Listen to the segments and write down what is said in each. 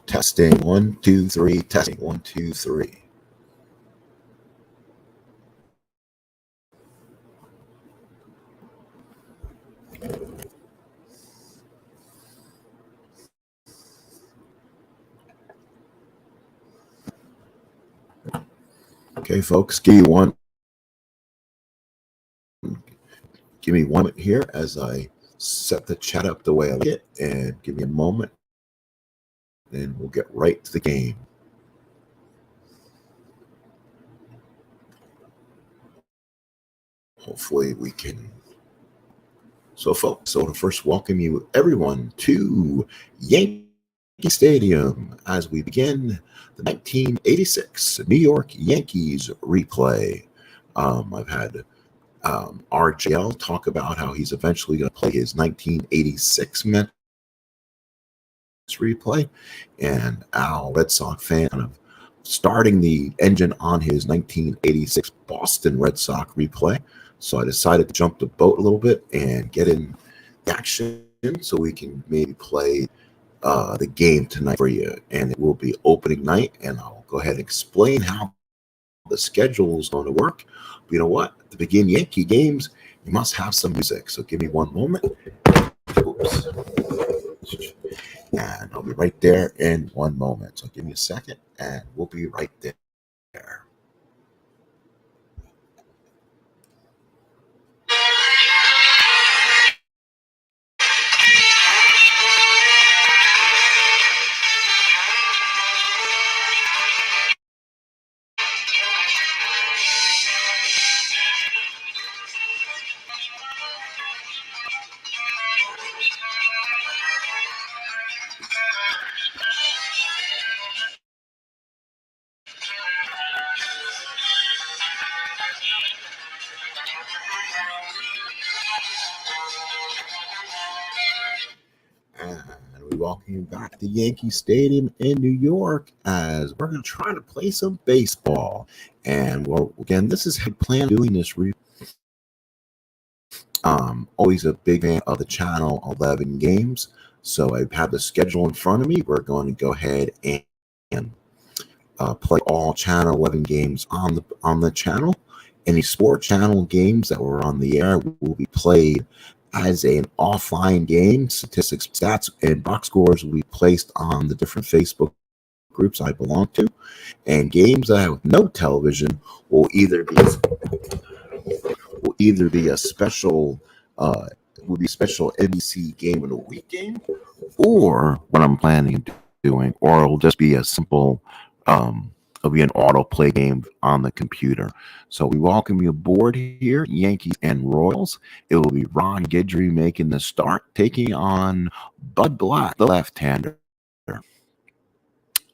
Testing 1, 2, 3. Testing 1, 2, 3. Okay, folks, give me one minute here as I set the chat up the way I like it, and give me a moment, and we'll get right to the game. Hopefully we can. So, folks, to first welcome you everyone to Yankee Stadium as we begin the 1986 New York Yankees replay. I've had RJL talk about how he's eventually going to play his 1986 Mets replay, and Al, Red Sox fan, kind of starting the engine on his 1986 Boston Red Sox replay. So I decided to jump the boat a little bit and get in the action so we can maybe play the game tonight for you. And it will be opening night, and I'll go ahead and explain how the schedule is going to work. But you know what? To begin Yankee games, you must have some music. So give me one moment. Oops. And I'll be right there in one moment. So give me a second, and we'll be right there. And we welcome you back to Yankee Stadium in New York as we're going to try to play some baseball. And well, again, this is how I plan on doing this. Always a big fan of the Channel 11 games. So I have the schedule in front of me. We're going to go ahead and play all Channel 11 games on the channel. Any Sport Channel games that were on the air will be played as an offline game. Statistics, stats, and box scores will be placed on the different Facebook groups I belong to. And games that have no television will either be a special NBC game of the week game, or what I'm planning on doing, or it'll just be a simple it'll be an autoplay game on the computer. So we welcome you aboard here, Yankees and Royals. It will be Ron Guidry making the start, taking on Bud Black, the left-hander.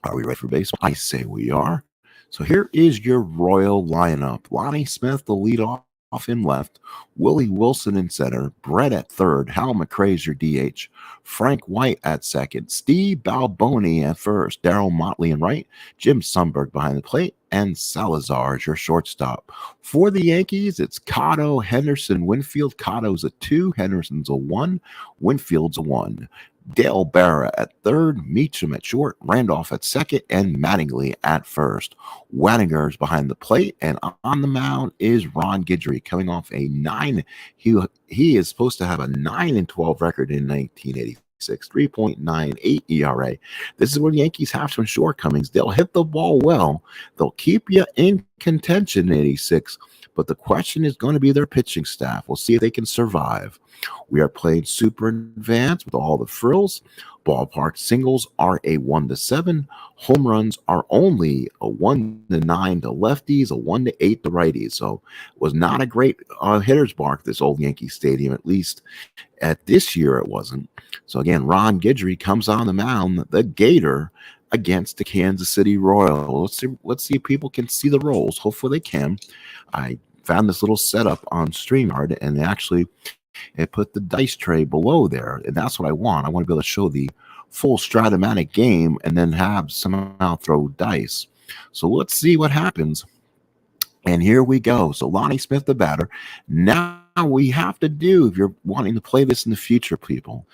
Are we ready for baseball? I say we are. So here is your Royal lineup. Lonnie Smith, the leadoff in left, Willie Wilson in center, Brett at third, Hal McRae's your DH, Frank White at second, Steve Balboni at first, Darryl Motley in right, Jim Sundberg behind the plate, and Salazar is your shortstop. For the Yankees, it's Cotto, Henderson, Winfield. Cotto's a 2, Henderson's a 1, Winfield's a 1. Dale Barra at third, Meacham at short, Randolph at second, and Mattingly at first. Wanninger's behind the plate, and on the mound is Ron Guidry, coming off a 9. He is supposed to have a 9-12 record in 1986, 3.98 ERA. This is when the Yankees have some shortcomings. They'll hit the ball well. They'll keep you in contention in 86, but the question is going to be their pitching staff. We'll see if they can survive. We are playing super advanced with all the frills. Ballpark singles are a 1-7. Home runs are only a 1-9 to lefties, a 1-8 to righties. So it was not a great hitter's mark, this old Yankee Stadium, at least at this year it wasn't. So again, Ron Guidry comes on the mound, the Gator, against the Kansas City Royals. Let's see if people can see the rolls. Hopefully they can. I found this little setup on StreamYard, and actually it put the dice tray below there, and that's what I want. I want to be able to show the full Stratomatic game and then have somehow throw dice. So let's see what happens. And here we go. So Lonnie Smith, the batter. Now we have to do, if you're wanting to play this in the future, people,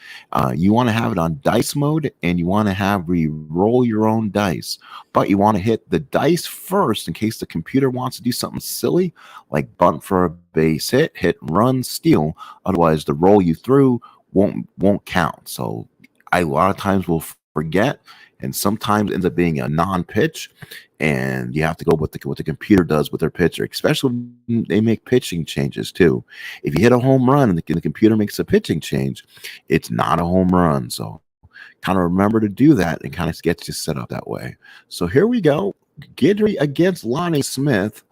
you want to have it on dice mode, and you want to have roll your own dice, but you want to hit the dice first in case the computer wants to do something silly like bunt for a base hit, run, steal. Otherwise, the roll you threw won't count. So a lot of times will forget, and sometimes ends up being a non-pitch, and you have to go with what the computer does with their pitcher, especially when they make pitching changes too. If you hit a home run and the computer makes a pitching change, it's not a home run. So kind of remember to do that, and kind of gets you set up that way. So here we go. Guidry against Lonnie Smith.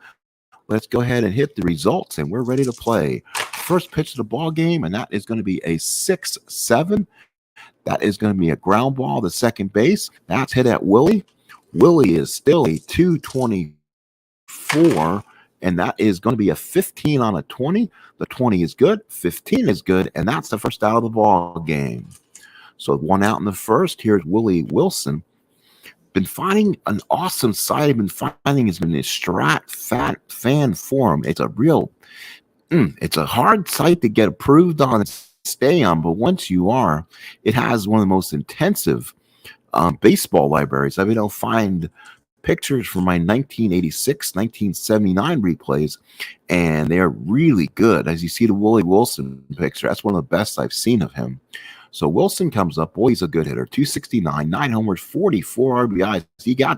Let's go ahead and hit the results, and we're ready to play. First pitch of the ball game, and that is going to be a 6-7. That is going to be a ground ball to second base. That's hit at Willie. Willie is still a 224, and that is going to be a 15 on a 20. The 20 is good, 15 is good, and that's the first out of the ball game. So 1 out in the first. Here's Willie Wilson. Been finding an awesome site. I've been finding has been this Strat fan forum. It's a real, it's a hard site to get approved on and stay on, but once you are, it has one of the most intensive baseball libraries. I've been able to find pictures from my 1986, 1979 replays, and they're really good. As you see the Willie Wilson picture, that's one of the best I've seen of him. So Wilson comes up. Boy, he's a good hitter. 269, 9 homers, 44 RBIs.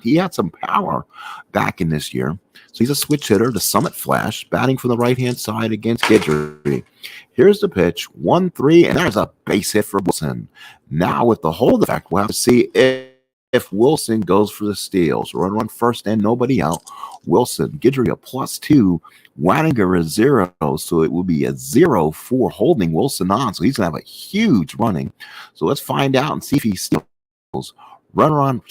He had some power back in this year. So he's a switch hitter, the Summit Flash, batting from the right-hand side against Guidry. Here's the pitch, 1-3, and there's a base hit for Wilson. Now with the hold effect, we'll have to see if Wilson goes for the steal. So run first and nobody out. Wilson, Guidry a +2, Wanninger a 0, so it will be a 0-4 holding Wilson on. So he's going to have a huge running. So let's find out and see if he steals. Runner on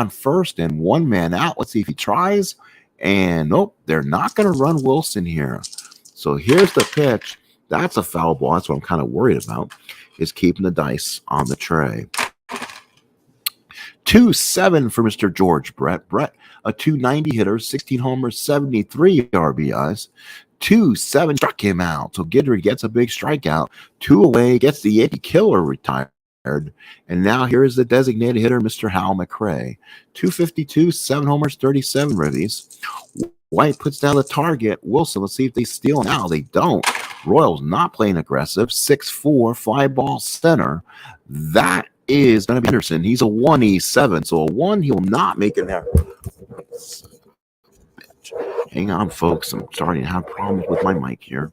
first and 1 man out. Let's see if he tries. And nope, they're not going to run Wilson here. So here's the pitch. That's a foul ball. That's what I'm kind of worried about, is keeping the dice on the tray. 2-7 for Mr. George Brett. Brett, a 290 hitter, 16 homers, 73 RBIs. 2-7 struck him out. So Guidry gets a big strikeout. 2 away, gets the Yankee killer retired. And now here is the designated hitter, Mr. Hal McRae. 252, 7 homers, 37 ribbies. White puts down the target. Wilson, let's see if they steal now. They don't. Royals not playing aggressive. 6-4, fly ball center. That is going to be Henderson. He's a 1-7, so a 1, he'll not make it there. Hang on, folks. I'm starting to have problems with my mic here.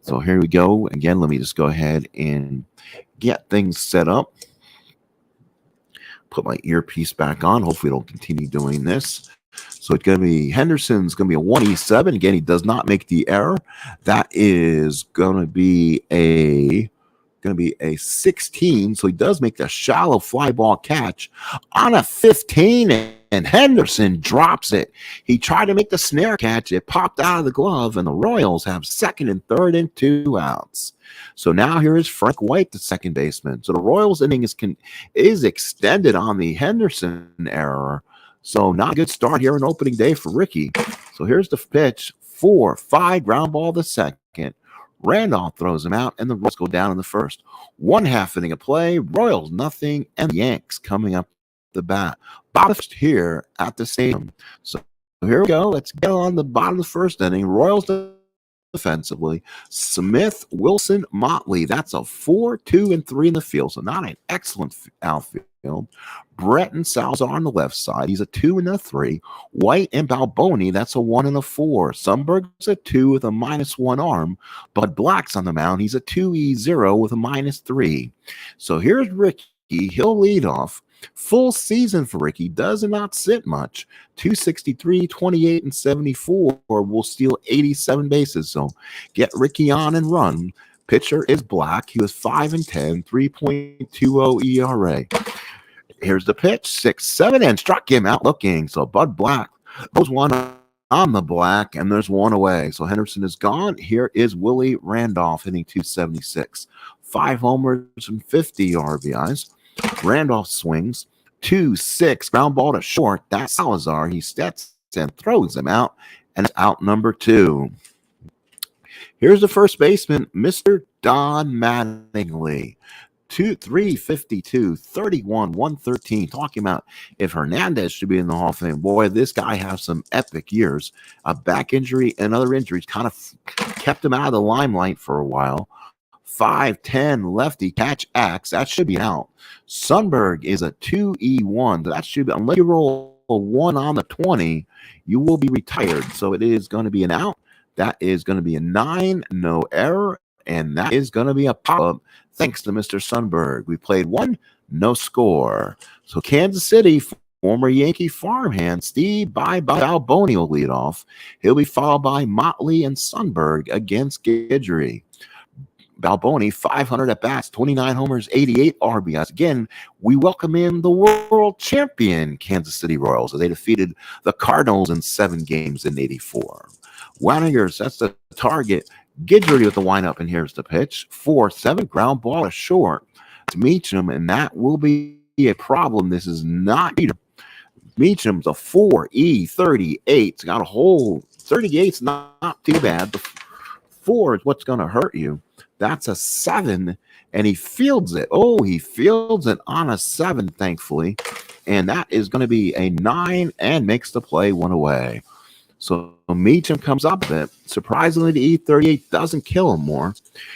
So here we go. Again, let me just go ahead and get things set up. Put my earpiece back on. Hopefully it'll continue doing this. So it's going to be Henderson's going to be a 1-7. Again, he does not make the error. That is going to be a 16. So he does make the shallow fly ball catch on a 15, and Henderson drops it. He tried to make the snare catch. It popped out of the glove, and the Royals have second and third and 2 outs. So now here is Frank White, the second baseman. So the Royals inning is extended on the Henderson error. So not a good start here on opening day for Ricky. So here's the pitch, 4-5, ground ball to second. Randolph throws him out, and the Royals go down in the first. 1/2 inning of play, Royals nothing, and the Yanks coming up the bat. Bottom here at the stadium. So here we go. Let's get on the bottom of the first inning. Royals defensively. Smith, Wilson, Motley. That's a 4, 2, and 3 in the field. So not an excellent outfield. Brett and Salazar on the left side. He's a 2 and a 3. White and Balboni, that's a 1 and a 4. Sundberg's a 2 with a -1 arm. Bud Black's on the mound. He's a 2-0 with a -3. So here's Ricky. He'll lead off. Full season for Ricky. Does not sit much. 263, 28, and 74 will steal 87 bases. So get Ricky on and run. Pitcher is Black. He was 5-10, 3.20 ERA. Here's the pitch, 6-7, and struck him out looking. So Bud Black goes 1 on the Black, and there's 1 away. So Henderson is gone. Here is Willie Randolph hitting 276. 5 homers and 50 RBIs. Randolph swings. 2-6, ground ball to short. That's Salazar. He steps and throws him out, and it's out number 2. Here's the first baseman, Mr. Don Mattingly. 352, 31, 113. Talking about if Hernandez should be in the Hall of Fame. Boy, this guy has some epic years. A back injury and other injuries kind of kept him out of the limelight for a while. 5'10 lefty catch axe. That should be an out. Sundberg is a 2E1. That should be, unless you roll a 1 on the 20, you will be retired. So it is going to be an out. That is going to be a 9, no error. And that is going to be a pop-up thanks to Mr. Sundberg. We played 1, no score. So Kansas City, former Yankee farmhand Steve Balboni will lead off. He'll be followed by Motley and Sundberg against Guidry. Balboni, 500 at bats, 29 homers, 88 RBIs. Again, we welcome in the world champion Kansas City Royals as they defeated the Cardinals in 7 games in 84. Wanigers, that's the target. Guidry with the windup, and here's the pitch. 4-7, ground ball is short. It's Meacham, and that will be a problem. This is not Peter. Meacham's a 4E38. It's got a hole. 38's not too bad. The 4 is what's going to hurt you. That's a 7, and he fields it. Oh, he fields it on a 7, thankfully. And that is going to be a 9 and makes the play 1 away. So Meacham comes up with it. Surprisingly, the E38 doesn't kill him more.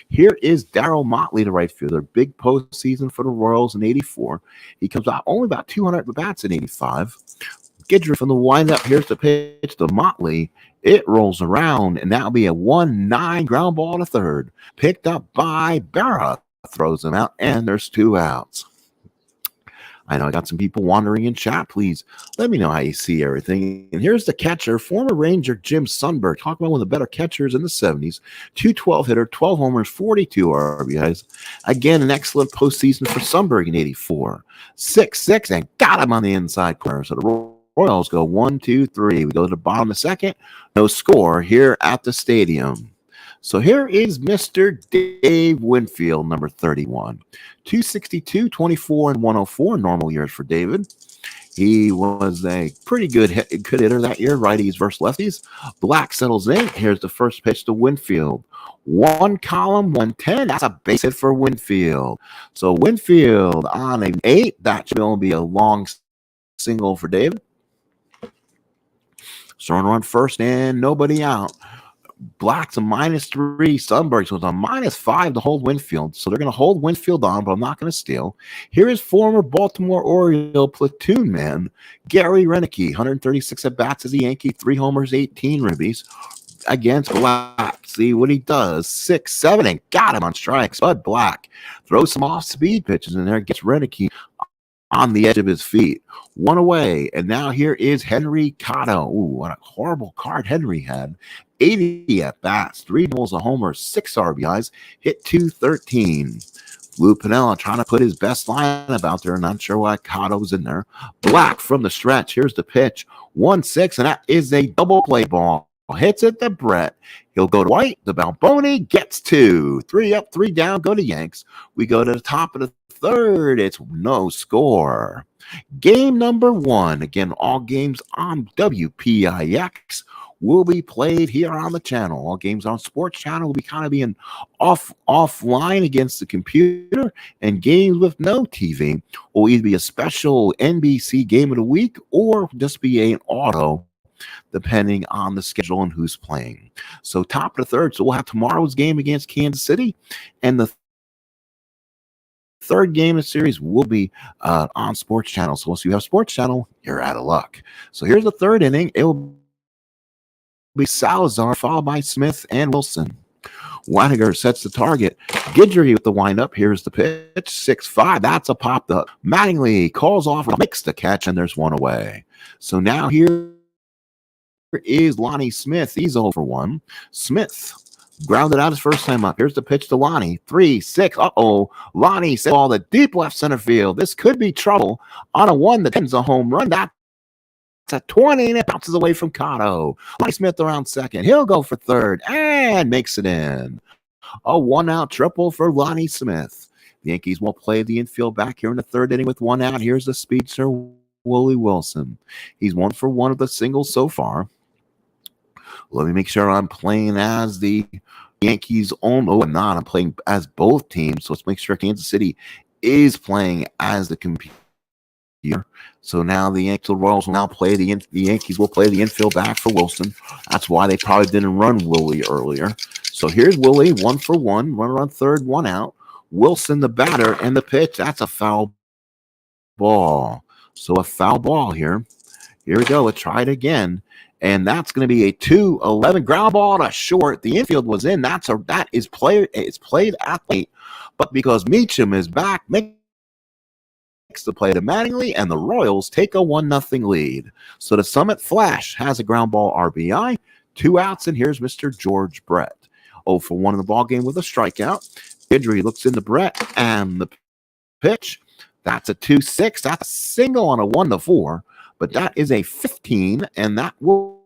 Here is Darryl Motley, the right fielder. Big postseason for the Royals in 84. He comes out only about 200 bats in 85. Guidry from the windup. Here's the pitch to Motley. It rolls around, and that'll be a 1-9 ground ball to third. Picked up by Berra. Throws him out, and there's 2 outs. I know I got some people wandering in chat. Please let me know how you see everything. And here's the catcher, former Ranger Jim Sundberg. Talk about one of the better catchers in the 70s. 212 hitter, 12 homers, 42 RBIs. Again, an excellent postseason for Sundberg in 84. 6-6, and got him on the inside corner. So the Royals go 1, 2, 3. We go to the bottom of the second. No score here at the stadium. So here is Mr. Dave Winfield, number 31. 262, 24, and 104 normal years for David. He was a pretty good hitter that year, righties versus lefties. Black settles in. Here's the first pitch to Winfield. 1 column, 110. That's a base hit for Winfield. So Winfield on an 8. That should only be a long single for David. Throwing run first and nobody out. Black's a -3. Sundberg's was a -5 to hold Winfield. So they're going to hold Winfield on, but I'm not going to steal. Here is former Baltimore Oriole platoon man, Gary Renicky. 136 at-bats as a Yankee, 3 homers, 18 ribbies against Black. See what he does. 6-7, and got him on strikes. Bud Black throws some off-speed pitches in there, gets Renicky on the edge of his feet. 1 away, and now here is Henry Cotto. Ooh, what a horrible card Henry had. 80 at-bats, 3 doubles, a homer, 6 RBIs, hit .213. Lou Piniella trying to put his best lineup out there. Not sure why Cotto's in there. Black from the stretch. Here's the pitch. 1-6, and that is a double play ball. Hits it to Brett. He'll go to White. The Balboni gets 2. 3 up, 3 down. Go to Yanks. We go to the top of the third. It's no score. Game number 1. Again, all games on WPIX will be played here on the channel. All games on Sports Channel will be kind of being offline against the computer, and games with no TV will either be a special NBC game of the week or just be an auto, depending on the schedule and who's playing. So top of the third. So we'll have tomorrow's game against Kansas City, and the third game of the series will be on Sports Channel. So once you have Sports Channel, you're out of luck. So here's the third inning. It will be Salazar, followed by Smith and Wilson. Waniger sets the target. Guidry with the windup. Here's the pitch. 6-5. That's a pop up. Mattingly calls off, makes the catch, and there's 1 away. So now here is Lonnie Smith. He's 0 for 1. Smith grounded out his first time up. Here's the pitch to Lonnie. 3-6. Uh-oh. Lonnie set ball to deep left center field. This could be trouble on a 1 that ends a home run. That's a 20, and it bounces away from Cotto. Lonnie Smith around second. He'll go for third and makes it in. A 1-out triple for Lonnie Smith. The Yankees won't play the infield back here in the third inning with 1 out. Here's the speedster, Willie Wilson. He's 1 for 1 of the singles so far. Let me make sure I'm playing as the Yankees own. Oh, I'm not. I'm playing as both teams. So let's make sure Kansas City is playing as the computer. So now the Yankees Royals will now play the Yankees will play the infield back for Wilson. That's why they probably didn't run Willie earlier. So here's Willie, 1-for-1, runner on third, one out. Wilson, the batter, and the pitch. That's a foul ball. So a foul ball here. Here we go. Let's try it again. And that's going to be a 2-11 ground ball to short. The infield was in. That is played. It's played at late. But because Meacham is back, makes the play to Mattingly, and the Royals take a 1-0 lead. So the Summit Flash has a ground ball RBI, 2 outs, and here's Mr. George Brett. 0-for-1 in the ball game with a strikeout. Guidry looks into Brett, and the pitch. That's a 2-6. That's a single on a 1-4. But that is a 15, and that will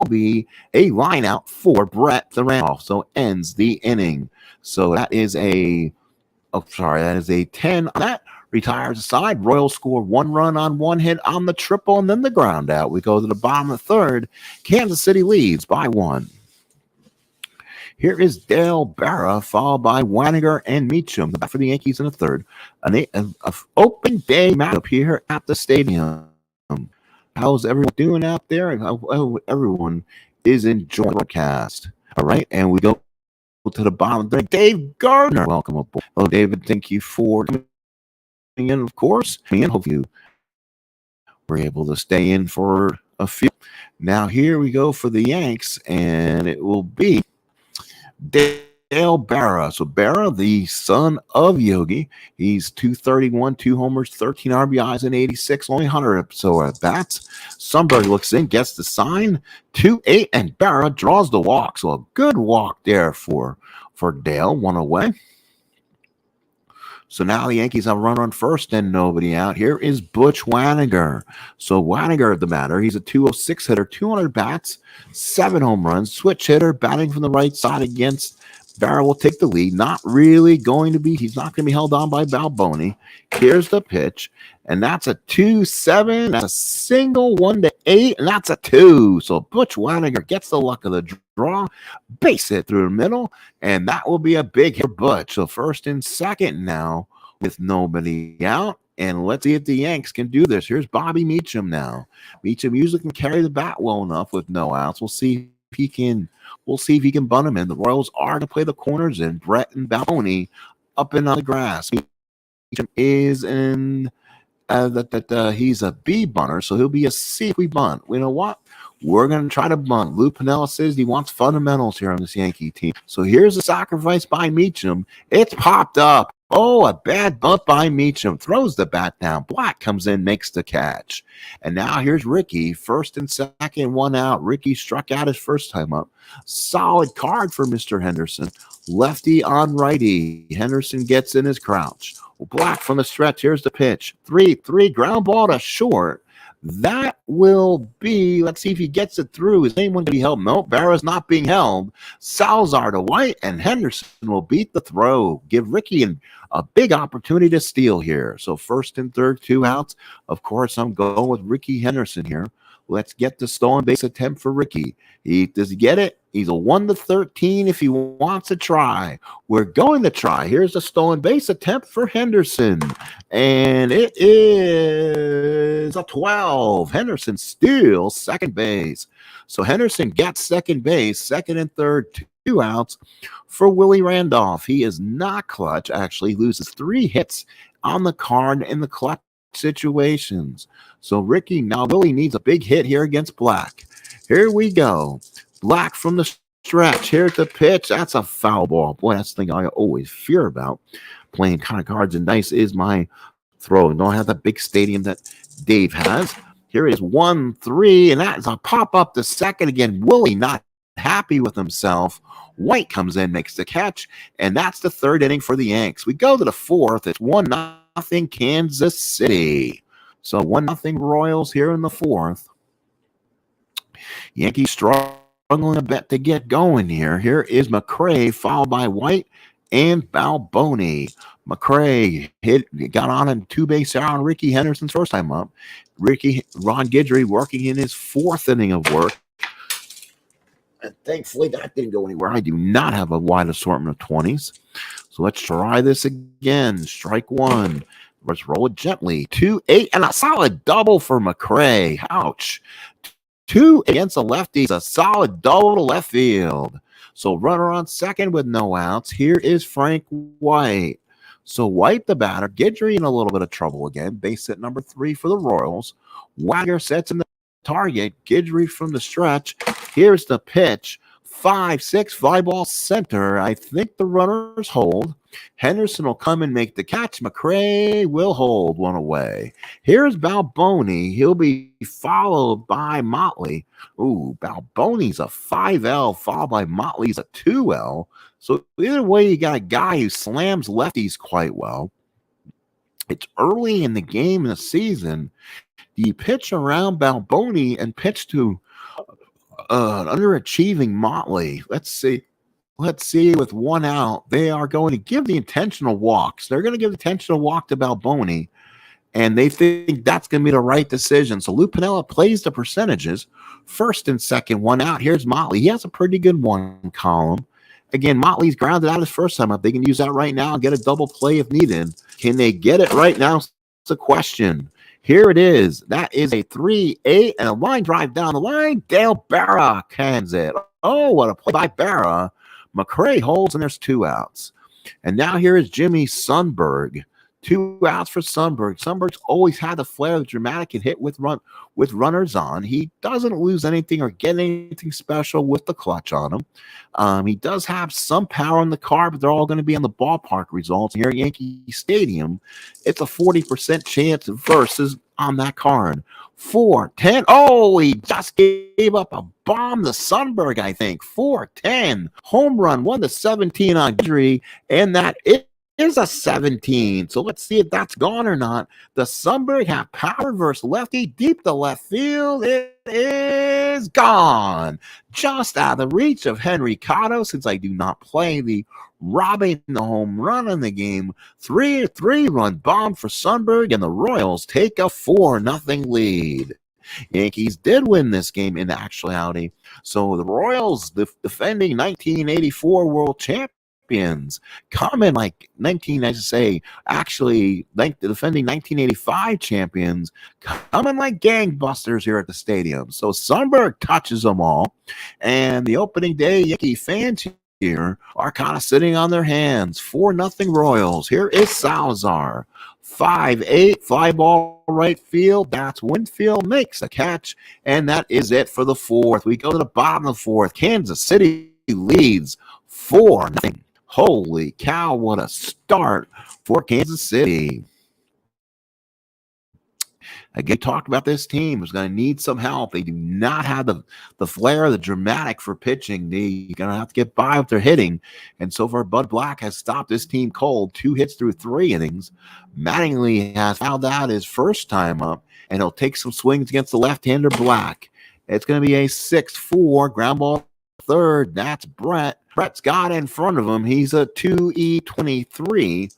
be a line out for Brett the Randolph. So ends the inning. So that is a 10. That retires aside. Royals score 1 run on 1 hit on the triple, and then the ground out. We go to the bottom of the third. Kansas City leads by 1. Here is Dale Berra, followed by Waniger and Meacham. For the Yankees in the third. An open day matchup here at the stadium. How's everyone doing out there? Everyone is enjoying the broadcast. All right, and we go to the bottom there. Dave Gardner, welcome aboard. Hello, David. Thank you for coming in, of course. And hope you were able to stay in for a few. Now, here we go for the Yanks, and it will be Dale Berra. So Berra, the son of Yogi, he's 231, 2 homers, 13 RBIs, and 86, only 100 or so at bats. Sundberg looks in, gets the sign, 2-8, and Berra draws the walk. So a good walk there for Dale, 1 away. So now the Yankees have a run on first and nobody out. Here is Butch Waniger. So Waniger, the batter, he's a 206 hitter, 200 bats, 7 home runs, switch hitter, batting from the right side against Berra will take the lead. He's not going to be held on by Balboni. Here's the pitch, and that's a 2-7. That's a single, 1-8, and that's a 2. So Butch Waniger gets the luck of the draw, base hit through the middle, and that will be a big hit for Butch. So first and second now with nobody out. And let's see if the Yanks can do this. Here's Bobby Meacham now. Meacham usually can carry the bat well enough with no outs. We'll see if he can bunt him in. The Royals are to play the corners in. Brett and Balboni up and on the grass. Meacham is in he's a B bunter, so he'll be a C if we bunt. You know what? We're going to try to bunt. Lou Piniella says he wants fundamentals here on this Yankee team. So here's a sacrifice by Meacham. It's popped up. Oh, a bad bunt by Meacham. Throws the bat down. Black comes in, makes the catch. And now here's Ricky. First and second, 1 out. Ricky struck out his first time up. Solid card for Mr. Henderson. Lefty on righty. Henderson gets in his crouch. Black from the stretch. Here's the pitch. 3-3. Ground ball to short. That will be, let's see if he gets it through. Is anyone going to be held? No, Berra's not being held. Salazar to White, and Henderson will beat the throw. Give Ricky a big opportunity to steal here. So first and third, 2 outs. Of course, I'm going with Ricky Henderson here. Let's get the stolen base attempt for Ricky. Does he get it? He's a 1-13 if he wants to try. We're going to try. Here's the stolen base attempt for Henderson. And it is a 12. Henderson steals second base. So Henderson gets second base, second and third, 2 outs for Willie Randolph. He is not clutch, actually. Loses 3 hits on the card in the clutch situations. So Willie needs a big hit here against Black. Here we go. Black from the stretch. Here's the pitch. That's a foul ball. Boy, that's the thing I always fear about playing kind of cards and dice is my throw. Don't have that big stadium that Dave has. Here is 1-3, and that is a pop up to second again. Willie not happy with himself. White comes in, makes the catch, and that's the third inning for the Yanks. We go to the fourth. It's 1-0 Kansas City. So 1-0 Royals here in the fourth. Yankees struggling a bit to get going here. Here is McCray, followed by White and Balboni. McCray got on a 2-base error on Ricky Henderson's first time up. Ron Guidry working in his 4th inning of work. And thankfully, that didn't go anywhere. I do not have a wide assortment of 20s. So let's try this again. Strike one. Let's roll it gently. 2, 8, and a solid double for McCray. Ouch. 2 against the lefties. A solid double to left field. So runner on second with no outs. Here is Frank White. So White, the batter, Guidry in a little bit of trouble again. Base hit number 3 for the Royals. Wagner sets in the target. Guidry from the stretch. Here's the pitch. 5-6 fly ball center. I think the runners hold. Henderson will come and make the catch. McCray will hold one away. Here's Balboni. He'll be followed by Motley. Ooh, Balboni's a 5L, followed by Motley's a 2L. So either way, you got a guy who slams lefties quite well. It's early in the game in the season. Do you pitch around Balboni and pitch to an underachieving Motley? Let's see. With one out, they are going to give the intentional walks. They're going to give the intentional walk to Balboni, and they think that's going to be the right decision. So Lou Piniella plays the percentages. First and second, one out. Here's Motley. He has a pretty good one column. Again, Motley's grounded out his first time up. They can use that right now and get a double play if needed. Can they get it right now? It's a question. Here it is. That is a 3-8 and a line drive down the line. Dale Barra cans it. Oh, what a play by Barra. McCray holds, and there's 2 outs. And now here is Jimmy Sundberg. 2 outs for Sundberg. Sundberg's always had the flair, the dramatic and hit with runners on. He doesn't lose anything or get anything special with the clutch on him. He does have some power in the car, but they're all going to be on the ballpark results. Here at Yankee Stadium, it's a 40% chance versus on that card. 4-10. Oh, he just gave up a bomb to Sundberg, I think. 4-10. Home run, 1-17 on Guidry, and that is a 17. So let's see if that's gone or not. The Sundberg have power versus lefty deep to left field. It is gone. Just out of the reach of Henry Cotto, since I do not play the robbing the home run in the game. 3-run bomb for Sundberg, and the Royals take a 4-0 lead. Yankees did win this game in actuality. So the Royals, the defending 1984 world champions, coming like the defending 1985 champions, coming like gangbusters here at the stadium. So Sundberg touches them all, and the opening day Yankee fans here are kind of sitting on their hands. 4-0 Royals. Here is Salazar. 5-8 fly ball right field. That's Winfield makes a catch, and that is it for the 4th. We go to the bottom of the 4th. Kansas City leads 4-0. Holy cow, what a start for Kansas City. Again, talked about this team is going to need some help. They do not have the flair, the dramatic for pitching. They're going to have to get by with their hitting. And so far, Bud Black has stopped this team cold. 2 hits through 3 innings. Mattingly has fouled out his first time up, and he'll take some swings against the left-hander Black. It's going to be a 6-4 ground ball third. That's Brett. Brett's got in front of him. He's a 2E23.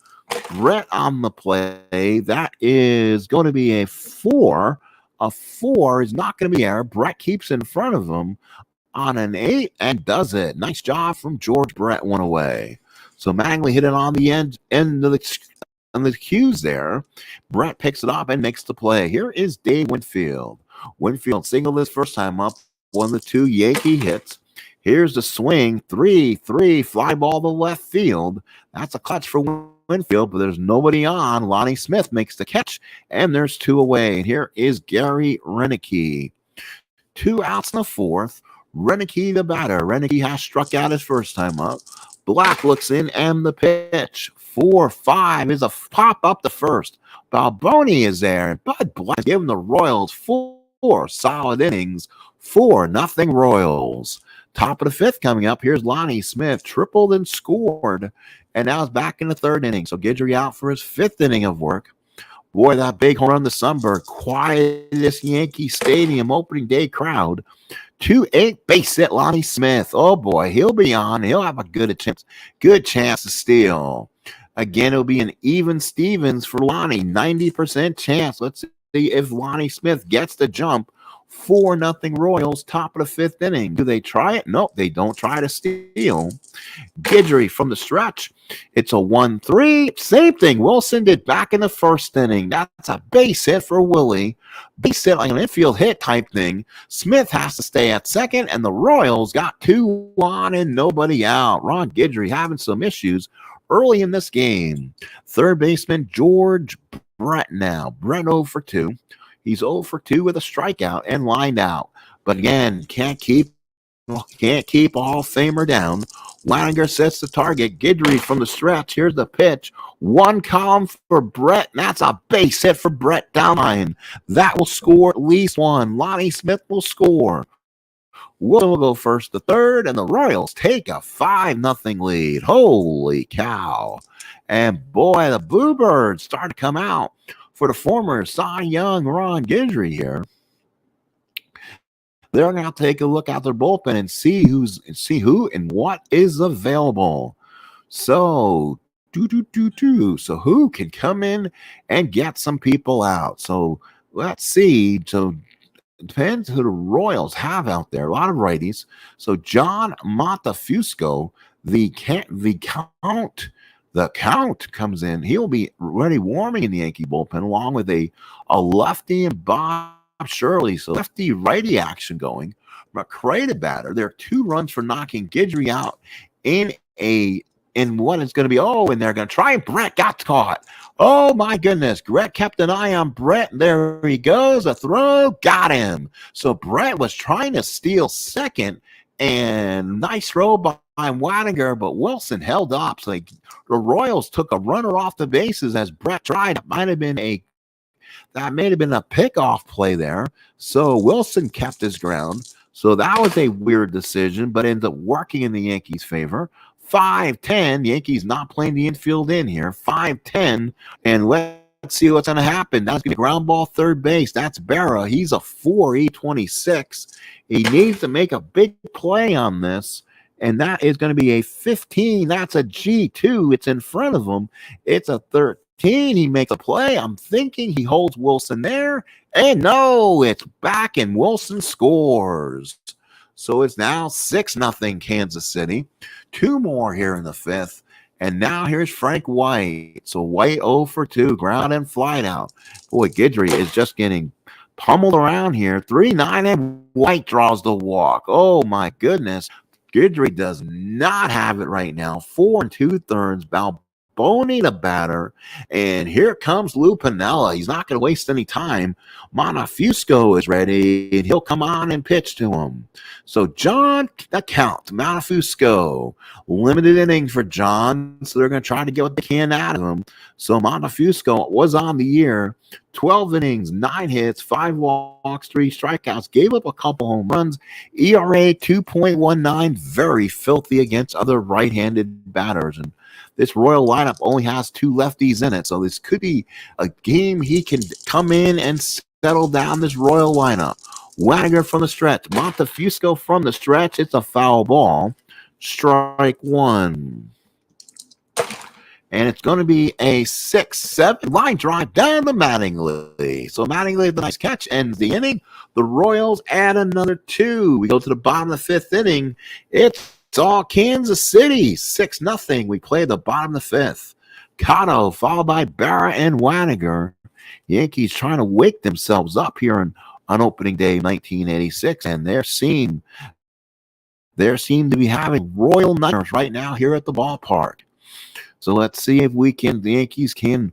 Brett on the play. That is going to be a 4. A 4 is not going to be there. Brett keeps in front of him on an 8 and does it. Nice job from George Brett, one away. So Mattingly hit it on the end of the cues there. Brett picks it up and makes the play. Here is Dave Winfield. Winfield singled his first time up. 1 of the 2 Yankee hits. Here's the swing. 3-3 fly ball to left field. That's a clutch for Winfield, but there's nobody on. Lonnie Smith makes the catch, and there's 2 away. And here is Gary Renicky. 2 outs in the 4th. Renicky the batter. Renicky has struck out his first time up. Black looks in, and the pitch. 4-5 is a pop up the first. Balboni is there, and Bud Black giving the Royals 4 solid innings. 4-0 Royals. Top of the 5th coming up. Here's Lonnie Smith, tripled and scored, and now is back in the 3rd inning. So Guidry out for his 5th inning of work. Boy, that big home run to Sundberg. Quietest Yankee Stadium opening day crowd. 2-8 base hit Lonnie Smith. Oh boy, he'll be on. He'll have a good chance to steal. Again, it'll be an even Stevens for Lonnie. 90% chance. Let's see if Lonnie Smith gets the jump. 4-0 Royals, top of the fifth inning. Do they try it? Nope, they don't try to steal. Guidry from the stretch. It's a 1-3. Same thing Wilson did back in the first inning. That's a base hit for Willie. Base hit, like an infield hit type thing. Smith has to stay at second, and the Royals got 2 on and nobody out. Ron Guidry having some issues early in this game. Third baseman George Brett now. Brett 0 for 2. He's 0 for 2 with a strikeout and lined out. But again, can't keep Hall of Famer down. Waninger sets the target. Guidry from the stretch. Here's the pitch. One column for Brett. And that's a base hit for Brett down line. That will score at least one. Lonnie Smith will score. Wilson will go first to third, and the Royals take a 5-0 lead. Holy cow. And boy, the Bluebirds start to come out for the former Cy Young Ron Guidry here. They're going to take a look at their bullpen and see who and what is available. So, So who can come in and get some people out? So let's see. So it depends who the Royals have out there. A lot of righties. So John Montefusco, the count comes in. He'll be ready warming in the Yankee bullpen along with a lefty and Bob Shirley. So lefty righty action going. McCray to batter. There are 2 runs for knocking Guidry out in what is going to be, and they're going to try, and Brett got caught. Oh my goodness. Brett kept an eye on Brett. There he goes. A throw. Got him. So Brett was trying to steal second, and nice throw by Waninger, but Wilson held up. So the Royals took a runner off the bases as Brett tried. That may have been a pickoff play there. So Wilson kept his ground. So that was a weird decision, but ended up working in the Yankees' favor. 5-10. Yankees not playing the infield in here. 5-10. And let's see what's going to happen. That's going to be a ground ball third base. That's Berra. He's a 4.26. He needs to make a big play on this. And that is going to be a 15. That's a G2. It's in front of him. It's a 13. He makes a play. I'm thinking he holds Wilson there. And no, it's back and Wilson scores. So it's now 6-0 Kansas City. 2 more here in the 5th. And now here's Frank White. So White 0 for 2. Ground and flight out. Boy, Guidry is just getting pummeled around here. 3-9 and White draws the walk. Oh my goodness. Guidry does not have it right now. 4 2/3. Balboni the batter. And here comes Lou Piniella. He's not going to waste any time. Montefusco is ready, and he'll come on and pitch to him. So John, the count, Montefusco. Limited inning for John, so they're going to try to get what they can out of him. So Montefusco was on the year. 12 innings, 9 hits, 5 walks, 3 strikeouts, gave up a couple home runs. ERA 2.19, very filthy against other right-handed batters. And this Royal lineup only has 2 lefties in it, so this could be a game he can come in and settle down this Royal lineup. Waninger from the stretch, Montefusco from the stretch. It's a foul ball. Strike 1. And it's going to be a 6-7 line drive down to Mattingly. So Mattingly, the nice catch, ends the inning. The Royals add another 2. We go to the bottom of the 5th inning. It's all Kansas City, 6-0. We play the bottom of the 5th. Cotto, followed by Berra and Waninger. Yankees trying to wake themselves up here on opening day 1986, and they seem to be having Royal nightmares right now here at the ballpark. So let's see if the Yankees can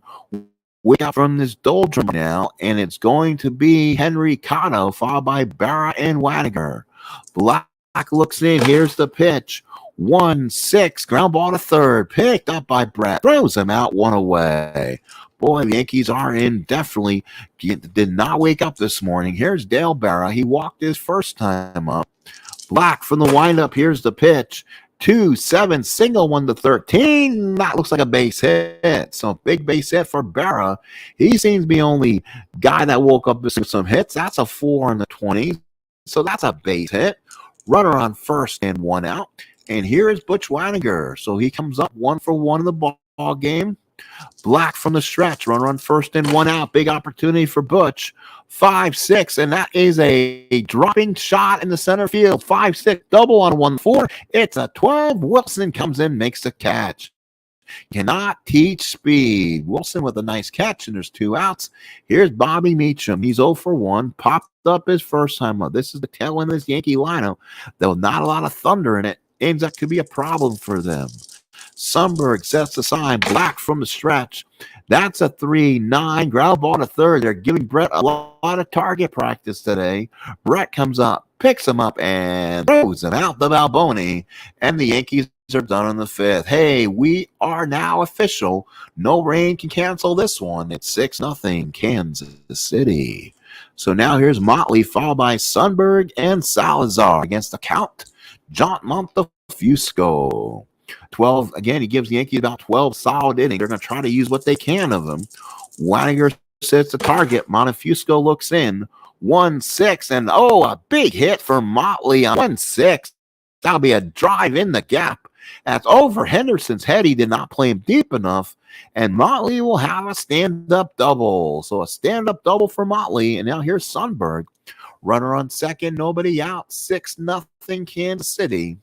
wake up from this doldrum now, and it's going to be Henry Cotto, followed by Berra and Waninger. Black looks in. Here's the pitch. 1-6. Ground ball to third. Picked up by Brett. Throws him out, 1 away. Boy, the Yankees are in. Definitely did not wake up this morning. Here's Dale Berra. He walked his first time up. Black from the windup. Here's the pitch. 2-7. Single 1 to 13. That looks like a base hit. So big base hit for Berra. He seems to be the only guy that woke up with some hits. That's a 4 in the 20s. So that's a base hit. Runner on first and 1 out. And here is Butch Waninger. So he comes up 1 for 1 in the ball game. Black from the stretch. Runner on first and one out. Big opportunity for Butch. 5-6, and that is a dropping shot in the center field. 5-6, double on 1-4. It's a 12. Wilson comes in, makes the catch. Cannot teach speed. Wilson with a nice catch, and there's 2 outs. Here's Bobby Meacham. He's 0 for 1. Popped up his first time up. This is the tail end of this Yankee lineup. There was not a lot of thunder in it. And that could be a problem for them. Sundberg sets the sign. Black from the stretch. That's a 3-9. Ground ball to third. They're giving Brett a lot of target practice today. Brett comes up, picks him up, and throws him out the Balboni. And the Yankees are done in the 5th. Hey, we are now official. No rain can cancel this one. It's 6-0 Kansas City. So now here's Motley, followed by Sundberg and Salazar against the count. John Montefusco. 12, again, he gives the Yankees about 12 solid innings. They're going to try to use what they can of him. Weininger sets the target. Montefusco looks in. 1-6, and a big hit for Motley on 1-6. That'll be a drive in the gap. That's over Henderson's head. He did not play him deep enough, and Motley will have a stand-up double. So a stand-up double for Motley, and now here's Sundberg. Runner on second, nobody out. 6-0 Kansas City.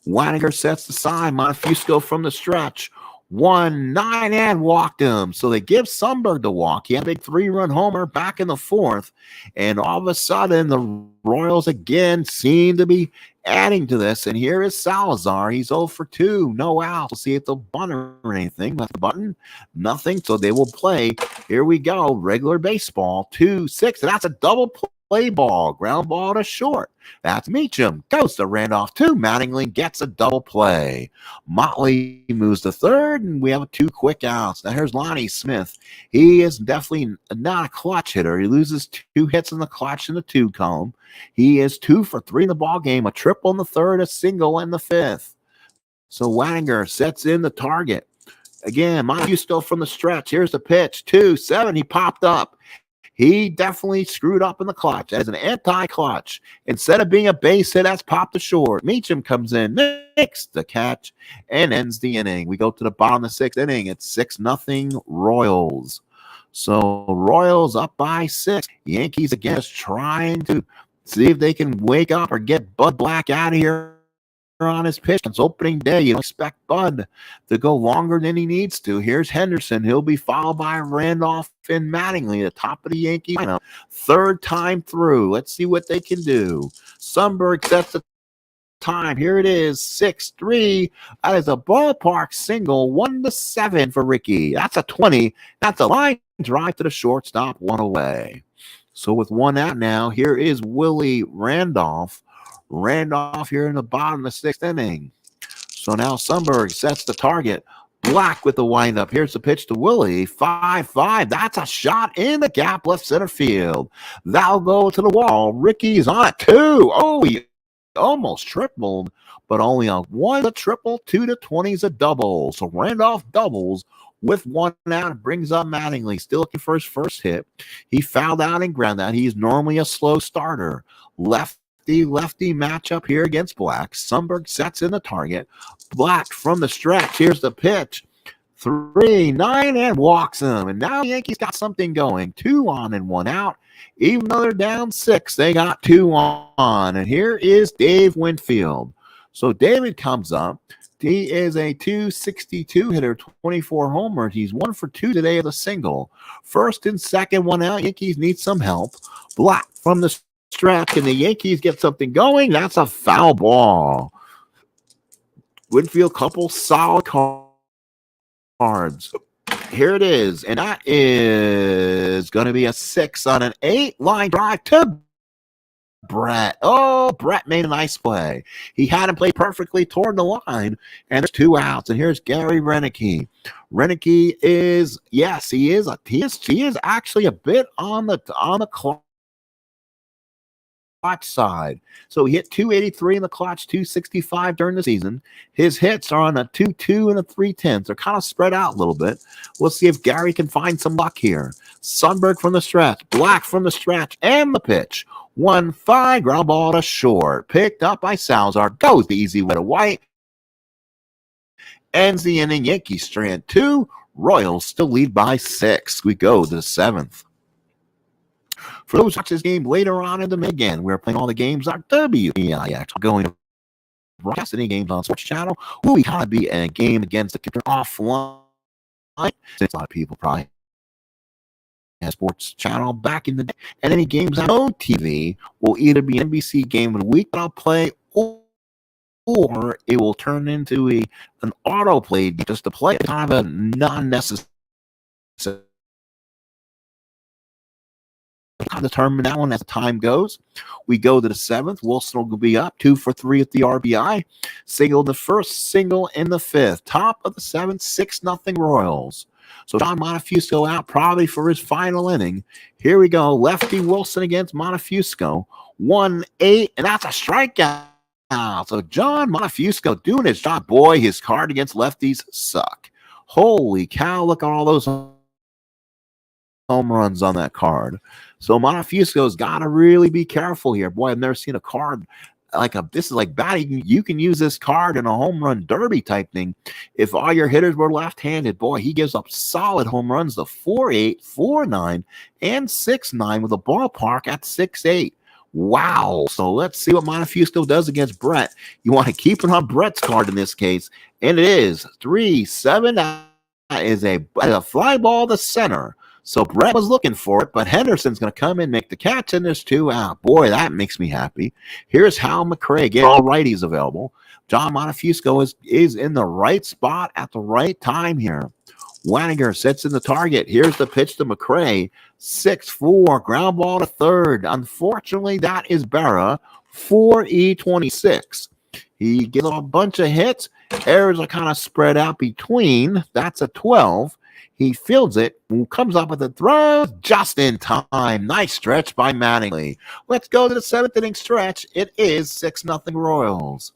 Weininger sets the sign. Montefusco from the stretch. 1-9 and walked him. So they give Sundberg the walk. He had a big 3-run homer back in the 4th. And all of a sudden, the Royals again seem to be adding to this. And here is Salazar. He's 0 for 2. No outs. We'll see if they'll bunt or anything. Left the button. Nothing. So they will play. Here we go. Regular baseball. 2-6. And that's a double play ball. Ground ball to short. That's Meacham. Goes to Randolph. 2. Mattingly gets a double play. Motley moves to third, and we have 2 quick outs. Now here's Lonnie Smith. He is definitely not a clutch hitter. He loses 2 hits in the clutch in the 2 column. He is 2 for 3 in the ball game. A triple in the 3rd, a single in the 5th. So Weininger sets in the target. Again, Montefusco from the stretch. Here's the pitch. 2-7. He popped up. He definitely screwed up in the clutch as an anti-clutch. Instead of being a base hit, that's popped to short. Meacham comes in, makes the catch, and ends the inning. We go to the bottom of the 6th inning. It's 6-0 Royals. So Royals up by 6. Yankees again is trying to see if they can wake up or get Bud Black out of here on his pitch. It's opening day. You don't expect Bud to go longer than he needs to. Here's Henderson. He'll be followed by Randolph and Mattingly, the top of the Yankee lineup. 3rd time through. Let's see what they can do. Sundberg sets the time. Here it is. 6-3. That is a ballpark single. 1-7 for Ricky. That's a 20. That's a line drive to the shortstop. 1 away. So with 1 out now, here is Willie Randolph. Randolph here in the bottom of the 6th inning. So now Sundberg sets the target. Black with the windup. Here's the pitch to Willie. 5-5. That's a shot in the gap left center field. That'll go to the wall. Ricky's on it too. He almost tripled, but only a 1 a triple, 2 to 20's a double. So Randolph doubles with 1 out. Brings up Mattingly. Still looking for his first hit. He fouled out and ground out. He's normally a slow starter. Lefty matchup here against Black. Sundberg sets in the target. Black from the stretch. Here's the pitch. 3-9 and walks him. And now the Yankees got something going. 2 on and 1 out. Even though they're down 6, they got 2 on. And here is Dave Winfield. So David comes up. He is a .262 hitter, 24 homers. He's 1 for 2 today as a single. 1st and 2nd, 1 out. Yankees need some help. Black from the stretch. Can the Yankees get something going? That's a foul ball. Winfield, couple solid cards. Here it is, and that is going to be a 6 on an 8-line drive to Brett. Brett made a nice play. He had him play perfectly toward the line, and there's 2 outs. And here's Gary Renicky. Renicky is, yes, he is actually a bit on the clock side. So he hit 283 in the clutch, 265 during the season. His hits are on a 2-2 and a 3-10. They're kind of spread out a little bit. We'll see if Gary can find some luck here. Sundberg from the stretch, Black from the stretch, and the pitch. 1-5, ground ball to short. Picked up by Salazar. Goes the easy way to White. ends the inning. Yankees strand 2. Royals still lead by 6. We go to the 7th. For those watch this game later on in the weekend, we're playing all the games on WEIX. Going to broadcast any games on Sports Channel. We gotta be a game against the computer offline. Since a lot of people probably have Sports Channel back in the day, and any games on OTV will either be NBC Game of the Week that I'll play, or it will turn into an autoplay just to play. Kind of a non-necessary. I'll determine that one as time goes. We go to the 7th. Wilson will be up 2 for 3 at the RBI. Single in the 1st, single in the 5th. Top of the 7th, 6-0 Royals. So John Montefusco out probably for his final inning. Here we go. Lefty Wilson against Montefusco. 1-8, and that's a strikeout. So John Montefusco doing his job. Boy, his card against lefties suck. Holy cow, look at all those home runs on that card. So Montefusco's got to really be careful here. Boy, I've never seen a card this is like batting. You can use this card in a home run derby type thing. If all your hitters were left-handed, boy, he gives up solid home runs to 4.8, 4.9, and 6.9 with a ballpark at 6.8. Wow. So let's see what Montefusco does against Brett. You want to keep it on Brett's card in this case, and it is 3-7. That is a fly ball to center. So Brett was looking for it, but Henderson's going to come in, make the catch, and there's 2 out. Boy, that makes me happy. Here's Hal McRae. Get all righties available. John Montefusco is in the right spot at the right time here. Waniger sits in the target. Here's the pitch to McRae. 6-4, ground ball to third. Unfortunately, that is Berra. 4E26. He gets a bunch of hits. Errors are kind of spread out between. That's a 12. He fields it, comes up with a throw just in time. Nice stretch by Mattingly. Let's go to the 7th inning stretch. It is 6-0 Royals.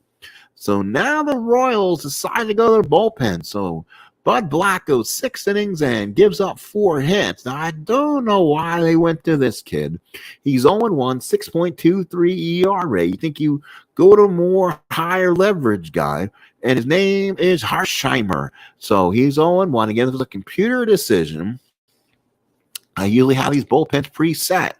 So now the Royals decide to go to their bullpen. So Bud Black goes 6 innings and gives up 4 hits. Now, I don't know why they went to this kid. He's 0-1, 6.23 ERA. You think you go to a more higher leverage guy, and his name is Harsheimer. So he's 0-1. Again, it was a computer decision. I usually have these bullpens preset,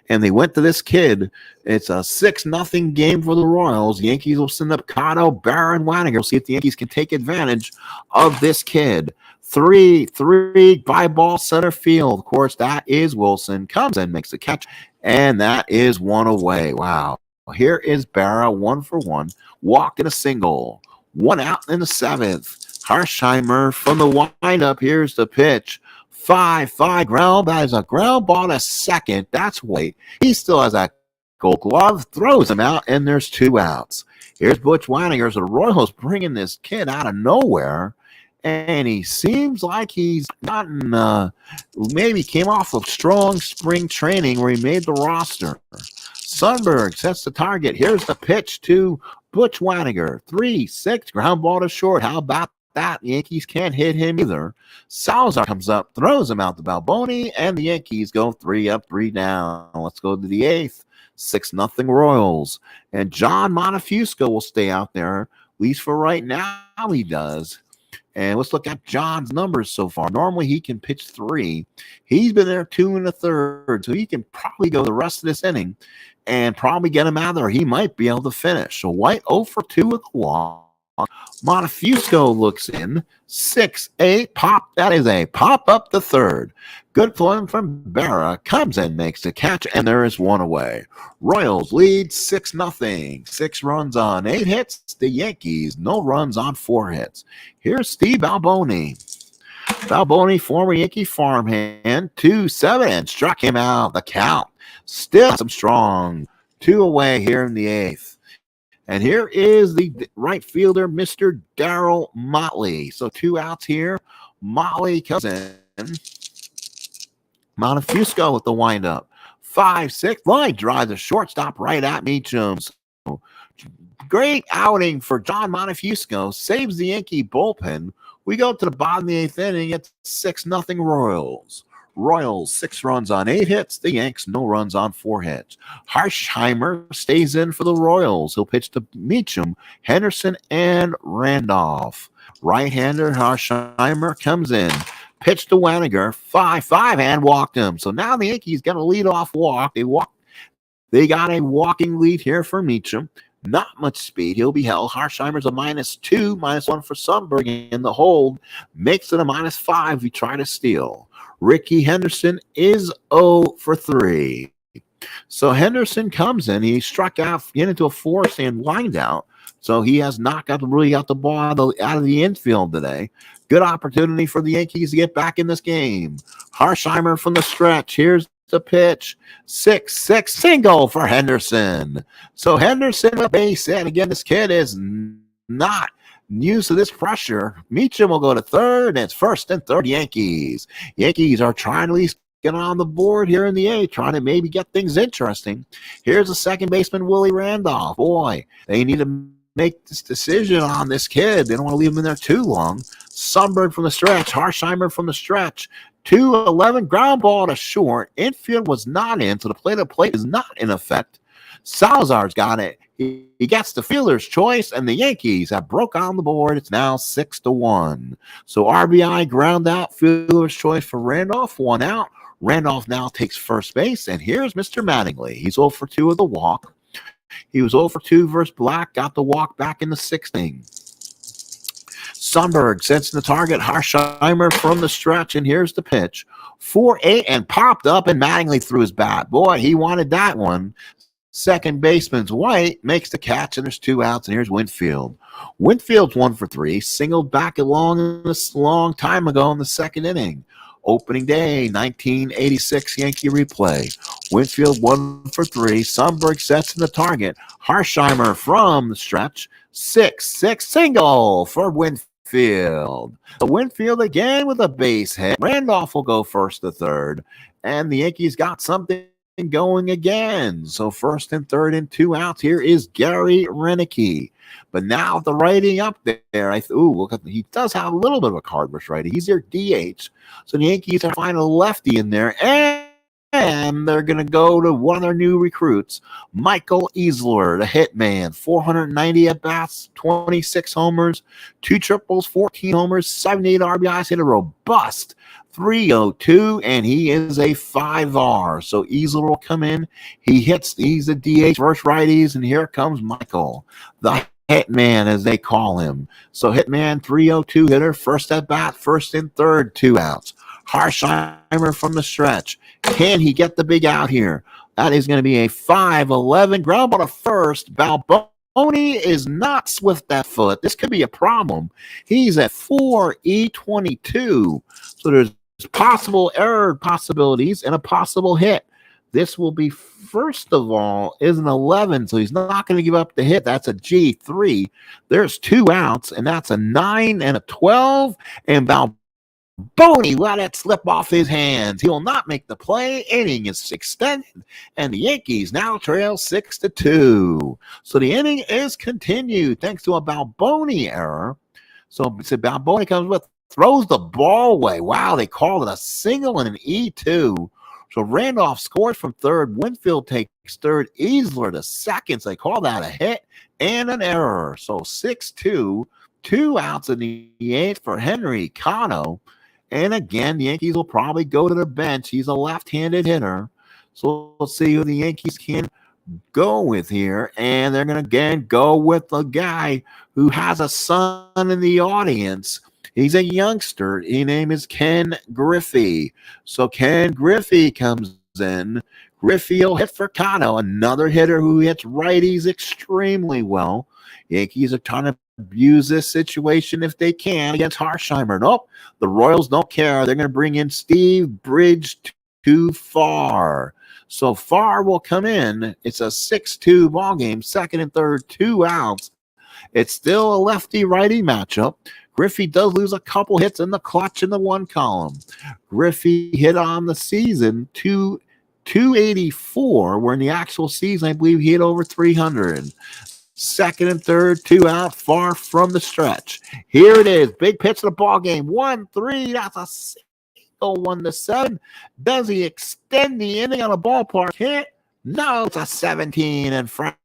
and they went to this kid. It's a 6-0 game for the Royals. Yankees will send up Cotto, Barra, and Waniger. We'll see if the Yankees can take advantage of this kid. 3-3 by ball center field. Of course, that is Wilson. Comes in, makes the catch, and that is 1 away. Wow. Here is Barra, 1 for 1. Walked in a single. 1 out in the 7th. Harsheimer from the windup. Here's the pitch. 5-5 ground. That is a ground ball to second. That's White. He still has that gold glove. Throws him out, and there's 2 outs. Here's Butch Waniger. The Royals bringing this kid out of nowhere, and he seems like he's gotten maybe came off of strong spring training where he made the roster. Sundberg sets the target. Here's the pitch to Butch Waniger. 3-6 ground ball to short. How about that? The Yankees can't hit him either. Salazar comes up, throws him out to Balboni, and the Yankees go 3 up, 3 down. Let's go to the 8th. 6-0 Royals. And John Montefusco will stay out there, at least for right now he does. And let's look at John's numbers so far. Normally he can pitch 3. He's been there 2 1/3, so he can probably go the rest of this inning and probably get him out there. He might be able to finish. So White 0 for 2 with the walk. Montefusco looks in. 6-8 pop. That is a pop up the third. Good play from Berra. Comes in, makes the catch, and there is 1 away. Royals lead 6-0. 6 runs on 8 hits. The Yankees, no runs on 4 hits. Here's Steve Balboni. Balboni, former Yankee farmhand, 2-7, struck him out. The count still some strong. 2 away here in the 8th. And here is the right fielder, Mr. Darryl Motley. So 2 outs here. Motley comes in. Montefusco with the windup. 5-6. Line drives the shortstop right at Meacham. So great outing for John Montefusco. Saves the Yankee bullpen. We go to the bottom of the 8th inning. It's 6-0 Royals. Royals 6 runs on 8 hits. The Yanks no runs on 4 hits. Harsheimer stays in for the Royals. He'll pitch to Meacham, Henderson, and Randolph. Right-hander Harsheimer comes in. Pitch to Waniger, 5-5, and walked him. So now the Yankees got a leadoff walk. They got a walking lead here for Meacham. Not much speed. He'll be held. Harsheimer's a -2, -1 for Sundberg in the hold. Makes it a -5. We try to steal. Ricky Henderson is 0 for 3. So Henderson comes in. He struck out, get into a force and lined out. So he has not really got the ball out of the infield today. Good opportunity for the Yankees to get back in this game. Harsheimer from the stretch. Here's the pitch. 6-6 single for Henderson. So Henderson with a base hit. Again, this kid is not used to this pressure. Meacham will go to third, and it's first and third Yankees. Yankees are trying to at least get on the board here in the eighth, trying to maybe get things interesting. Here's the second baseman, Willie Randolph. Boy, they need to make this decision on this kid. They don't want to leave him in there too long. Sundberg from the stretch. Harsheimer from the stretch. 2-11, ground ball to short. Infield was not in, so the play-to-plate is not in effect. Salazar's got it. He gets the fielder's choice, and the Yankees have broke on the board. It's now 6-1. So RBI ground out, fielder's choice for Randolph, 1 out. Randolph now takes first base, and here's Mr. Mattingly. He's 0 for 2 with the walk. He was 0 for 2 versus Black, got the walk back in the 6th inning. Sundberg sets the target. Harsheimer from the stretch, and here's the pitch. 4-8 and popped up, and Mattingly threw his bat. Boy, he wanted that one. Second baseman's White makes the catch, and there's 2 outs, and here's Winfield. Winfield's 1 for 3, singled back a long time ago in the 2nd inning. Opening day, 1986 Yankee replay. Winfield 1 for 3. Sundberg sets in the target. Harsheimer from the stretch. 6-6 single for Winfield. The Winfield again with a base hit. Randolph will go first to third. And the Yankees got something going again. So first and third and 2 outs. Here is Gary Renicky. But now the righty up there, look at, he does have a little bit of a card versus righty. He's their DH. So the Yankees are finding a lefty in there, and they're going to go to one of their new recruits, Michael Easler, the hitman. 490 at-bats, 26 homers, 2 triples, 14 homers, 78 RBIs, hit a robust 302, and he is a 5R. So Easler will come in. He's a DH versus righties, and here comes Michael, the Hitman, as they call him. So Hitman, 302 hitter, first at bat, first and third, 2 outs. Harsheimer from the stretch. Can he get the big out here? That is going to be a 5-11 ground ball to first. Balboni is not swift that foot. This could be a problem. He's at 4E22. So there's possible error possibilities and a possible hit. This will be, first of all, is an 11, so he's not going to give up the hit. That's a G3. There's 2 outs, and that's a 9 and a 12. And Balboni let it slip off his hands. He will not make the play. Inning is extended, and the Yankees now trail 6-2. So the inning is continued thanks to a Balboni error. So Balboni comes with, throws the ball away. Wow, they called it a single and an E2. So Randolph scores from third. Winfield takes third. Easler to second. So they call that a hit and an error. So 6-2. 2 outs in the 8th for Henry Cano. And again, the Yankees will probably go to the bench. He's a left-handed hitter. So let's see who the Yankees can go with here. And they're going to again go with a guy who has a son in the audience. He's a youngster. His name is Ken Griffey. So Ken Griffey comes in. Griffey will hit for Cano, another hitter who hits righties extremely well. Yankees are trying to abuse this situation if they can against Harsheimer. Nope, the Royals don't care. They're going to bring in Steve Bridge too far. So Farr will come in. It's a 6-2 ball game. Second and third, 2 outs. It's still a lefty-righty matchup. Griffey does lose a couple hits in the clutch in the 1 column. Griffey hit on the season 284, where in the actual season, I believe he hit over 300. Second and third, 2 out, far from the stretch. Here it is. Big pitch of the ball game. 1-3. That's a go 1-7. Does he extend the inning on a ballpark hit? No, it's a 17, and Frank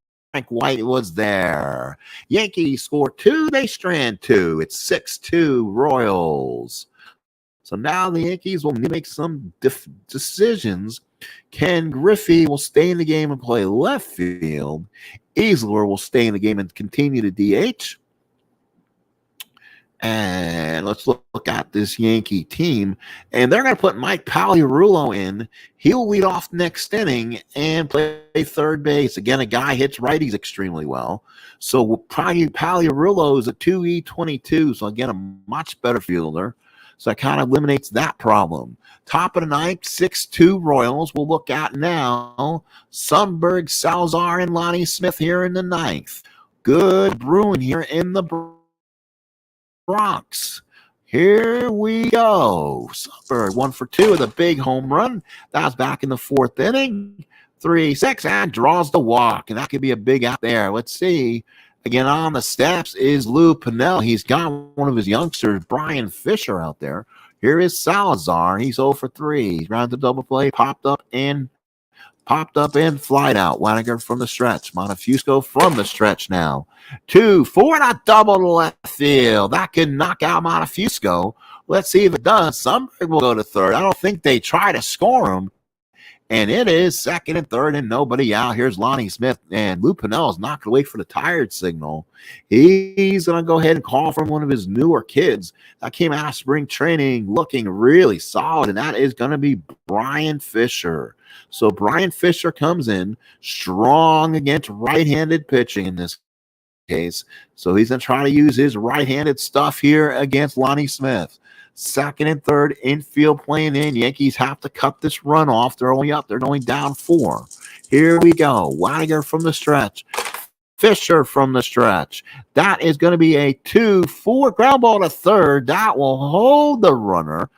White was there. Yankees score 2, they strand 2. It's 6-2 Royals. So now the Yankees will make some decisions. Ken Griffey will stay in the game and play left field. Easler will stay in the game and continue to DH. And let's look at this Yankee team. And they're going to put Mike Pagliarulo in. He'll lead off next inning and play third base. Again, a guy hits righties extremely well. So Pagliarulo is a 2E22. So again, a much better fielder. So that kind of eliminates that problem. Top of the ninth, 6-2 Royals. We'll look at now. Sundberg, Salazar, and Lonnie Smith here in the ninth. Good brewing here in the Bronx. Here we go. Sundberg 1 for 2 with a big home run. That was back in the fourth inning. 3-6 and draws the walk. And that could be a big out there. Let's see. Again, on the steps is Lou Pennell. He's got one of his youngsters, Brian Fisher, out there. Here is Salazar. He's 0 for 3. He's round the double play, popped up and flied out. Waniger from the stretch. Montefusco from the stretch now. 2-4 and a double to left field. That can knock out Montefusco. Let's see if it does. Sundberg will go to third. I don't think they try to score him. And it is second and third and nobody out. Here's Lonnie Smith. And Lou Pennell is not going to wait for the tired signal. He's going to go ahead and call from one of his newer kids that came out of spring training looking really solid. And that is going to be Brian Fisher. So Brian Fisher comes in strong against right-handed pitching in this case. So he's going to try to use his right-handed stuff here against Lonnie Smith. Second and third, infield playing in. Yankees have to cut this run off. They're only up. They're going down 4. Here we go. Waniger from the stretch. Fisher from the stretch. That is going to be a 2-4 ground ball to third. That will hold the runner.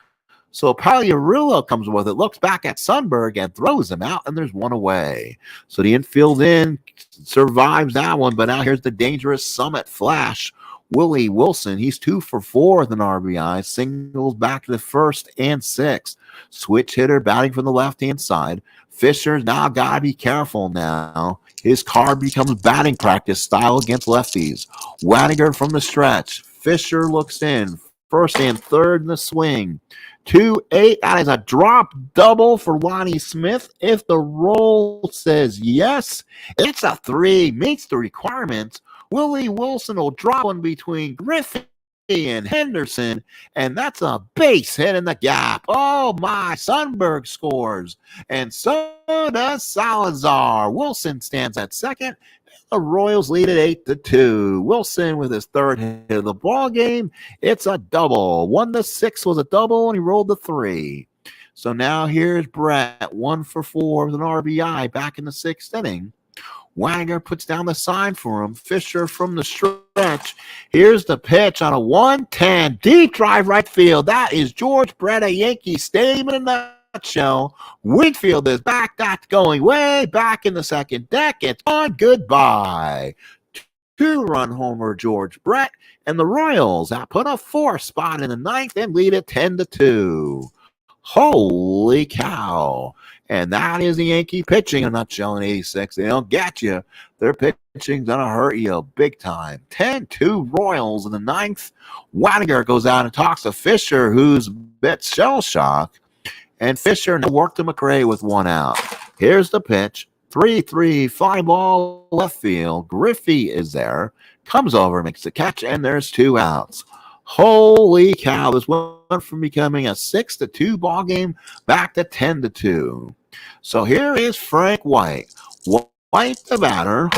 So Pagliarulo comes with it, looks back at Sundberg and throws him out, and there's one away. So the infield in survives that one, but now here's the dangerous Summit Flash. Willie Wilson, he's 2 for 4 with an RBI, singles back to the first and sixth. Switch hitter batting from the left-hand side. Fisher's now got to be careful now. His card becomes batting practice style against lefties. Waniger from the stretch. Fisher looks in. First and third in the swing. 2-8. That is a drop double for Lonnie Smith. If the roll says yes, it's a 3. Meets the requirements. Willie Wilson will drop one between Griffey and Henderson, and that's a base hit in the gap. Oh, my. Sundberg scores, and so does Salazar. Wilson stands at second. The Royals lead at 8-2. Wilson with his third hit of the ball game. It's a double. 1-6 was a double, and he rolled the 3. So now here's Brett, 1 for 4 with an RBI back in the sixth inning. Waniger puts down the sign for him. Fisher from the stretch. Here's the pitch on a 1-10. Deep drive right field. That is George Brett, a Yankee Stadium in a nutshell. Winfield is back. That's going way back in the second deck. It's on. Goodbye. 2-run homer, George Brett. And the Royals put a 4 spot in the ninth and lead it 10-2. Holy cow. And that is the Yankee pitching in a nutshell in 86. They don't get you. Their pitching's going to hurt you big time. 10-2 Royals in the ninth. Waniger goes out and talks to Fisher, who's a bit shell-shocked. And Fisher worked to McRae with 1 out. Here's the pitch. 3-3, fly ball left field. Griffey is there. Comes over, makes the catch, and there's 2 outs. Holy cow, this went from becoming a 6-2 ball game back to 10-2. So here is Frank White. White the batter,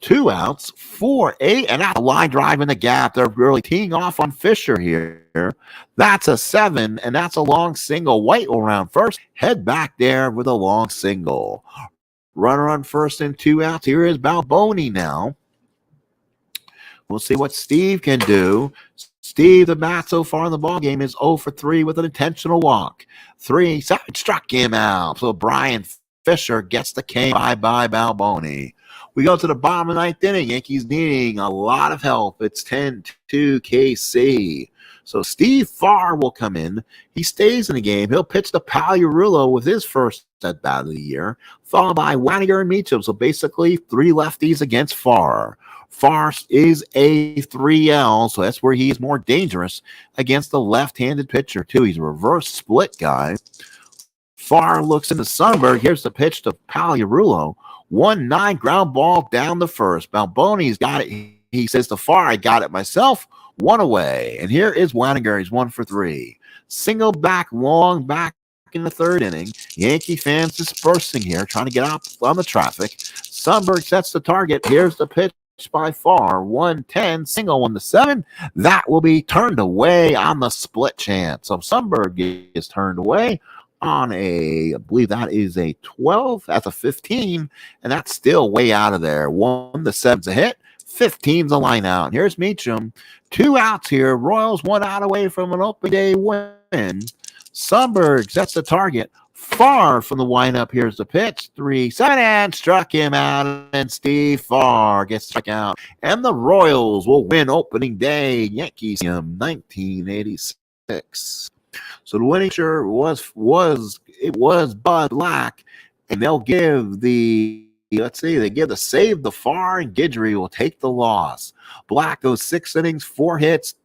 2 outs, 4-8, and that's a line drive in the gap. They're really teeing off on Fisher here. That's a 7, and that's a long single. White will round first, head back there with a long single. Runner on first and 2 outs. Here is Balboni now. We'll see what Steve can do. Steve, the bat so far in the ballgame, is 0 for 3 with an intentional walk. 3-7 struck him out. So Brian Fisher gets the K. Bye-bye, Balboni. We go to the bottom of the ninth inning. Yankees needing a lot of help. It's 10-2 KC. So Steve Farr will come in. He stays in the game. He'll pitch to Pagliarulo with his first at bat of the year, followed by Waniger and Meacham. So basically 3 lefties against Farr. Farr is a 3L, so that's where he's more dangerous against the left-handed pitcher, too. He's a reverse split guy. Farr looks into Sundberg. Here's the pitch to Pagliarulo. 1-9 ground ball down the first. Balboni's got it. He says to Farr, I got it myself. 1 away. And here is Waniger. He's 1 for 3. Single back, long back in the 3rd inning. Yankee fans dispersing here, trying to get out on the traffic. Sundberg sets the target. Here's the pitch by Farr. 1-10, single 1-7. That will be turned away on the split chance. So Sundberg is turned away on I believe that is a 12. That's a 15, and that's still way out of there. 1-7's a hit. 15's a line out. Here's Meacham. 2 outs here. Royals 1 out away from an opening day win. Sundberg sets the target. Farr from the windup. Here's the pitch. 3-7 and struck him out. And Steve Farr gets struck out. And the Royals will win opening day. Yankees 1986. So the winning shirt was Bud Black, and they'll give the save the Farr, and Guidry will take the loss. Black goes 6 innings, 4 hits,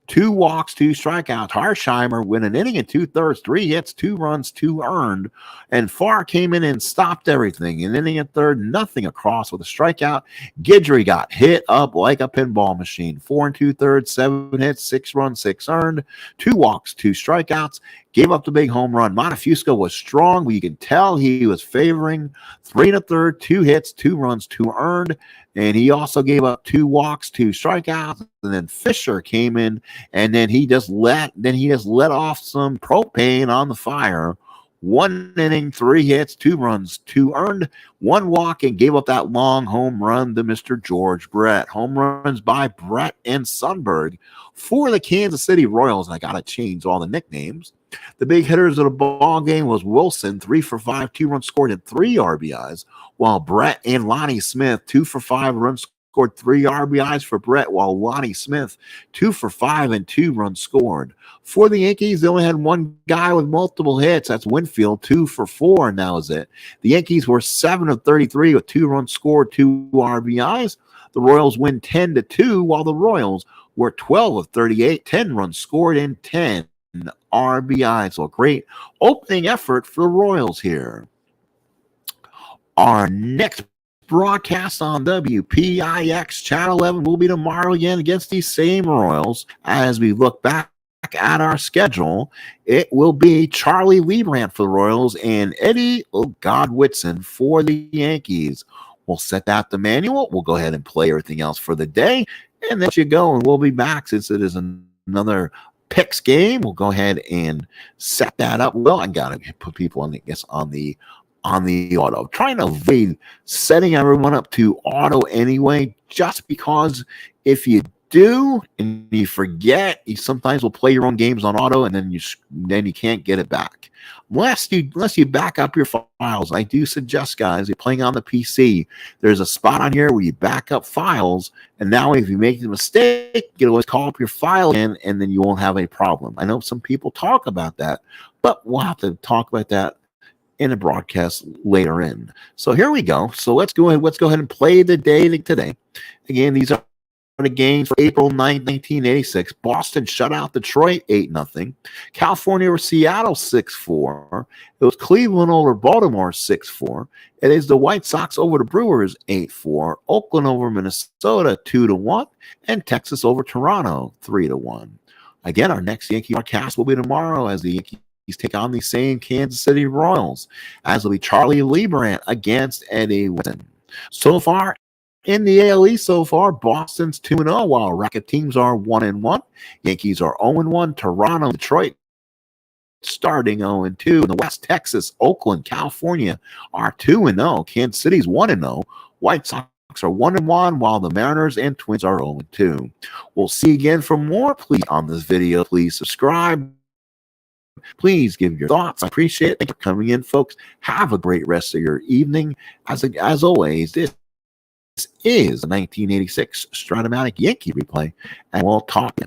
2 walks, 2 strikeouts. Harsheimer win an inning and 2/3, 3 hits, 2 runs, 2 earned. And Farr came in and stopped everything. An inning and 1/3, nothing across with a strikeout. Guidry got hit up like a pinball machine. 4 2/3, 7 hits, 6 runs, 6 earned, 2 walks, 2 strikeouts. Gave up the big home run. Montefusco was strong, but you can tell he was favoring. 3 1/3, 2 hits, 2 runs, 2 earned. And he also gave up 2 walks, 2 strikeouts. And then Fisher came in, and then he just let off some propane on the fire. 1 inning, 3 hits, 2 runs, 2 earned, 1 walk, and gave up that long home run to Mr. George Brett. Home runs by Brett and Sundberg for the Kansas City Royals. And I got to change all the nicknames. The big hitters of the ball game was Wilson, 3 for 5, 2 runs scored, and 3 RBIs, while Brett and Lonnie Smith, 2 for 5 runs scored, 3 RBIs for Brett, while Lonnie Smith, 2 for 5 and 2 runs scored. For the Yankees, they only had 1 guy with multiple hits. That's Winfield, 2 for 4, and that was it. The Yankees were 7 of 33 with 2 runs scored, 2 RBIs. The Royals win 10-2, while the Royals were 12 of 38, 10 runs scored, and 10 RBI. So a great opening effort for the Royals here. Our next broadcast on WPIX Channel 11 will be tomorrow again against these same Royals. As we look back at our schedule, it will be Charlie Leibrandt for the Royals and Eddie Godwitson for the Yankees. We'll set that the manual. We'll go ahead and play everything else for the day, and then you go, and we'll be back since it is another picks game. We'll go ahead and set that up. Well, I gotta put people on the auto. I'm trying to avoid setting everyone up to auto anyway, just because if you do and you forget, you sometimes will play your own games on auto, and then you can't get it back. Unless you back up your files. I do suggest, guys, you're playing on the PC, there's a spot on here where you back up files, and now if you make a mistake, you can always call up your file in, and then you won't have a problem. I know some people talk about that, but we'll have to talk about that in a broadcast later in. So here we go. So let's go ahead and play the day today. Again, these are the games for April 9th, 1986. Boston shut out Detroit 8-0. California over Seattle 6-4. It was Cleveland over Baltimore 6-4. It is the White Sox over the Brewers 8-4. Oakland over Minnesota 2-1. And Texas over Toronto 3-1. Again, our next Yankee broadcast will be tomorrow as the Yankees take on the same Kansas City Royals, as will be Charlie Leibrandt against Eddie Whitson. So far, in the AL East Boston's 2-0, while racket teams are 1-1. Yankees are 0-1. Toronto, Detroit starting 0-2. In the West, Texas, Oakland, California are 2-0. Kansas City's 1-0. White Sox are 1-1, while the Mariners and Twins are 0-2. We'll see you again for more. Please, on this video, please subscribe. Please give your thoughts. I appreciate it. Thank you for coming in, folks. Have a great rest of your evening. As always, this is the 1986 Stratomatic Yankee replay, and we'll talk.